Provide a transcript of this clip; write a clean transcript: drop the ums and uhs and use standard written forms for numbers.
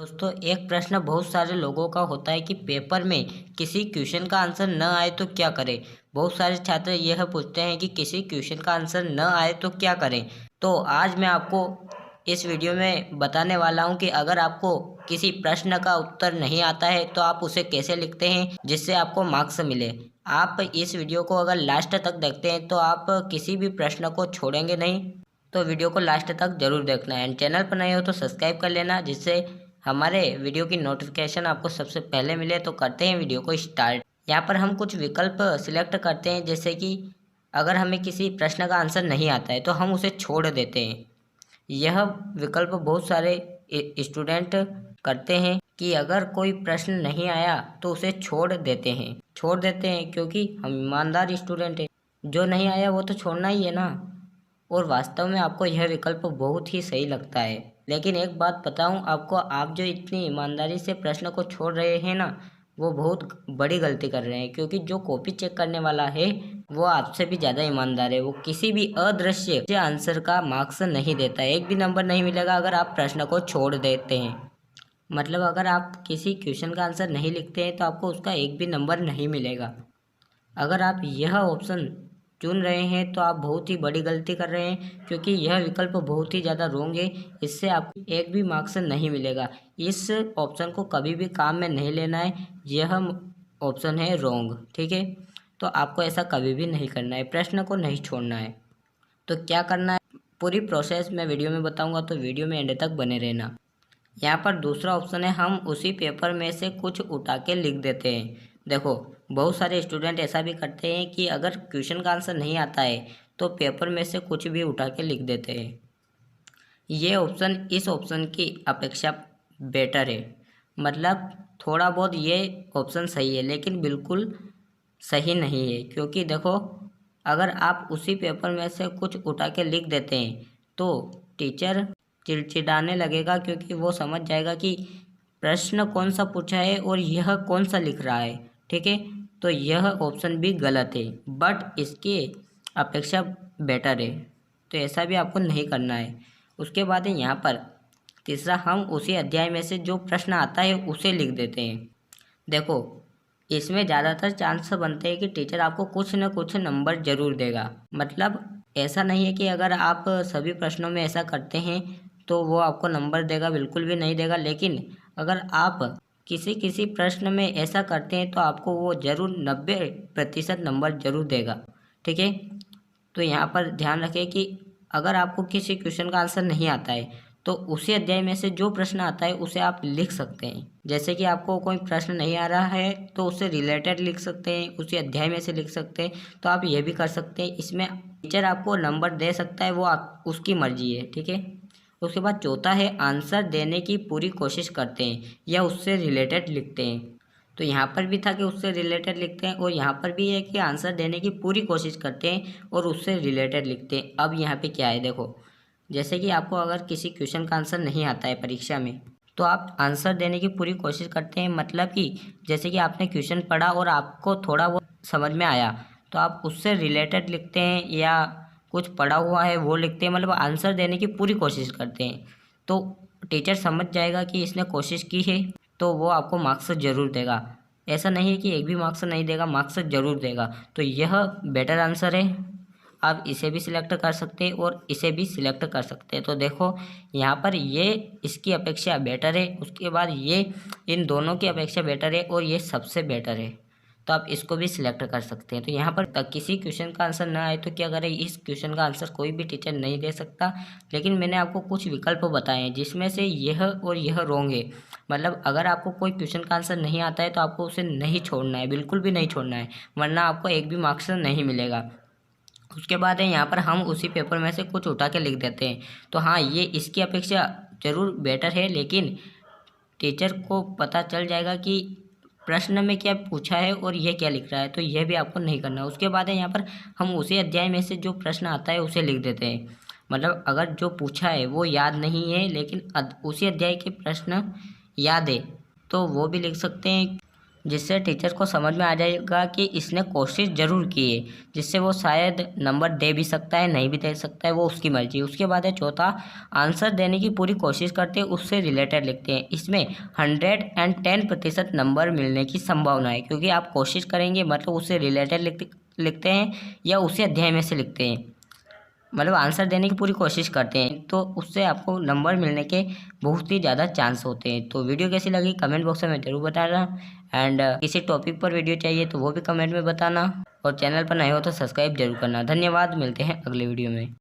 दोस्तों, एक प्रश्न बहुत सारे लोगों का होता है कि पेपर में किसी क्वेश्चन का आंसर न आए तो क्या करें। बहुत सारे छात्र यह पूछते हैं कि किसी क्वेश्चन का आंसर न आए तो क्या करें। तो आज मैं आपको इस वीडियो में बताने वाला हूं कि अगर आपको किसी प्रश्न का उत्तर नहीं आता है तो आप उसे कैसे लिखते हैं जिससे आपको मार्क्स मिले। आप इस वीडियो को अगर लास्ट तक देखते हैं तो आप किसी भी प्रश्न को छोड़ेंगे नहीं। तो वीडियो को लास्ट तक जरूर देखना है। चैनल पर नए हो तो सब्सक्राइब कर लेना जिससे हमारे वीडियो की नोटिफिकेशन आपको सबसे पहले मिले। तो करते हैं वीडियो को स्टार्ट। यहाँ पर हम कुछ विकल्प सिलेक्ट करते हैं, जैसे कि अगर हमें किसी प्रश्न का आंसर नहीं आता है तो हम उसे छोड़ देते हैं। यह विकल्प बहुत सारे स्टूडेंट करते हैं कि अगर कोई प्रश्न नहीं आया तो उसे छोड़ देते हैं क्योंकि हम ईमानदार स्टूडेंट हैं। जो नहीं आया वो तो छोड़ना ही है ना। और वास्तव में आपको यह विकल्प बहुत ही सही लगता है। लेकिन एक बात बताऊं आपको, आप जो इतनी ईमानदारी से प्रश्न को छोड़ रहे हैं ना, वो बहुत बड़ी गलती कर रहे हैं। क्योंकि जो कॉपी चेक करने वाला है वो आपसे भी ज़्यादा ईमानदार है। वो किसी भी अदृश्य आंसर का मार्क्स नहीं देता है। एक भी नंबर नहीं मिलेगा अगर आप प्रश्न को छोड़ देते हैं। मतलब अगर आप किसी क्वेश्चन का आंसर नहीं लिखते हैं तो आपको उसका एक भी नंबर नहीं मिलेगा। अगर आप यह ऑप्शन चुन रहे हैं तो आप बहुत ही बड़ी गलती कर रहे हैं, क्योंकि यह विकल्प बहुत ही ज़्यादा रॉन्ग है। इससे आपको एक भी मार्क्स नहीं मिलेगा। इस ऑप्शन को कभी भी काम में नहीं लेना है। यह ऑप्शन है रॉन्ग, ठीक है। तो आपको ऐसा कभी भी नहीं करना है, प्रश्न को नहीं छोड़ना है। तो क्या करना है, पूरी प्रोसेस मैं वीडियो में बताऊँगा, तो वीडियो में एंड तक बने रहना। यहाँ पर दूसरा ऑप्शन है, हम उसी पेपर में से कुछ उठा के लिख देते हैं। देखो, बहुत सारे स्टूडेंट ऐसा भी करते हैं कि अगर क्वेश्चन का आंसर नहीं आता है तो पेपर में से कुछ भी उठा के लिख देते हैं। ये ऑप्शन इस ऑप्शन की अपेक्षा बेटर है। मतलब थोड़ा बहुत ये ऑप्शन सही है लेकिन बिल्कुल सही नहीं है। क्योंकि देखो, अगर आप उसी पेपर में से कुछ उठा के लिख देते हैं तो टीचर चिड़चिड़ाने लगेगा, क्योंकि वो समझ जाएगा कि प्रश्न कौन सा पूछा है और यह कौन सा लिख रहा है, ठीक है। तो यह ऑप्शन भी गलत है, बट इसके अपेक्षा बेटर है। तो ऐसा भी आपको नहीं करना है। उसके बाद है यहाँ पर तीसरा, हम उसी अध्याय में से जो प्रश्न आता है उसे लिख देते हैं। देखो, इसमें ज़्यादातर चांस बनते हैं कि टीचर आपको कुछ न कुछ नंबर ज़रूर देगा। मतलब ऐसा नहीं है कि अगर आप सभी प्रश्नों में ऐसा करते हैं तो वो आपको नंबर देगा, बिल्कुल भी नहीं देगा। लेकिन अगर आप किसी किसी प्रश्न में ऐसा करते हैं तो आपको वो ज़रूर 90% नंबर ज़रूर देगा, ठीक है। तो यहाँ पर ध्यान रखें कि अगर आपको किसी क्वेश्चन का आंसर नहीं आता है तो उसी अध्याय में से जो प्रश्न आता है उसे आप लिख सकते हैं। जैसे कि आपको कोई प्रश्न नहीं आ रहा है तो उससे रिलेटेड लिख सकते हैं, उसी अध्याय में से लिख सकते हैं। तो आप ये भी कर सकते हैं। इसमें टीचर आपको नंबर दे सकता है, वो आप उसकी मर्जी है, ठीक है। उसके बाद चौथा है, आंसर देने की पूरी कोशिश करते हैं या उससे रिलेटेड लिखते हैं। तो यहाँ पर भी था कि उससे रिलेटेड लिखते हैं, और यहाँ पर भी है कि आंसर देने की पूरी कोशिश करते हैं और उससे रिलेटेड लिखते हैं। अब यहाँ पे क्या है, देखो, जैसे कि आपको अगर किसी क्वेश्चन का आंसर नहीं आता है परीक्षा में तो आप आंसर देने की पूरी कोशिश करते हैं। मतलब कि जैसे कि आपने क्वेश्चन पढ़ा और आपको थोड़ा वो समझ में आया तो आप उससे रिलेटेड लिखते हैं या कुछ पढ़ा हुआ है वो लिखते हैं। मतलब आंसर देने की पूरी कोशिश करते हैं। तो टीचर समझ जाएगा कि इसने कोशिश की है तो वो आपको मार्क्स ज़रूर देगा। ऐसा नहीं है कि एक भी मार्क्स नहीं देगा, मार्क्स ज़रूर देगा। तो यह बेटर आंसर है। आप इसे भी सिलेक्ट कर सकते हैं और इसे भी सिलेक्ट कर सकते हैं। तो देखो, यहाँ पर ये इसकी अपेक्षा बेटर है, उसके बाद ये इन दोनों की अपेक्षा बेटर है और ये सबसे बेटर है। तो आप इसको भी सिलेक्ट कर सकते हैं। तो यहाँ पर किसी क्वेश्चन का आंसर ना आए तो क्या करें, इस क्वेश्चन का आंसर कोई भी टीचर नहीं दे सकता। लेकिन मैंने आपको कुछ विकल्प बताए हैं जिसमें से यह और यह रॉन्ग है। मतलब अगर आपको कोई क्वेश्चन का आंसर नहीं आता है तो आपको उसे नहीं छोड़ना है, बिल्कुल भी नहीं छोड़ना है, वरना आपको एक भी मार्क्स नहीं मिलेगा। उसके बाद है यहाँ पर, हम उसी पेपर में से कुछ उठा के लिख देते हैं। तो हाँ, ये इसकी अपेक्षा ज़रूर बेटर है, लेकिन टीचर को पता चल जाएगा कि प्रश्न में क्या पूछा है और ये क्या लिख रहा है। तो यह भी आपको नहीं करना। उसके बाद है यहाँ पर, हम उसी अध्याय में से जो प्रश्न आता है उसे लिख देते हैं। मतलब अगर जो पूछा है वो याद नहीं है लेकिन उसी अध्याय के प्रश्न याद है तो वो भी लिख सकते हैं। जिससे टीचर को समझ में आ जाएगा कि इसने कोशिश ज़रूर की है, जिससे वो शायद नंबर दे भी सकता है, नहीं भी दे सकता है, वो उसकी मर्जी है। उसके बाद है चौथा, आंसर देने की पूरी कोशिश करते हैं, उससे रिलेटेड लिखते हैं। इसमें 110% नंबर मिलने की संभावना है, क्योंकि आप कोशिश करेंगे मतलब उससे रिलेटेड लिखते हैं या उसी अध्याय में से लिखते हैं, मतलब आंसर देने की पूरी कोशिश करते हैं, तो उससे आपको नंबर मिलने के बहुत ही ज़्यादा चांस होते हैं। तो वीडियो कैसी लगी कमेंट बॉक्स में ज़रूर बताना। एंड किसी टॉपिक पर वीडियो चाहिए तो वो भी कमेंट में बताना, और चैनल पर नए हो तो सब्सक्राइब जरूर करना। धन्यवाद, मिलते हैं अगले वीडियो में।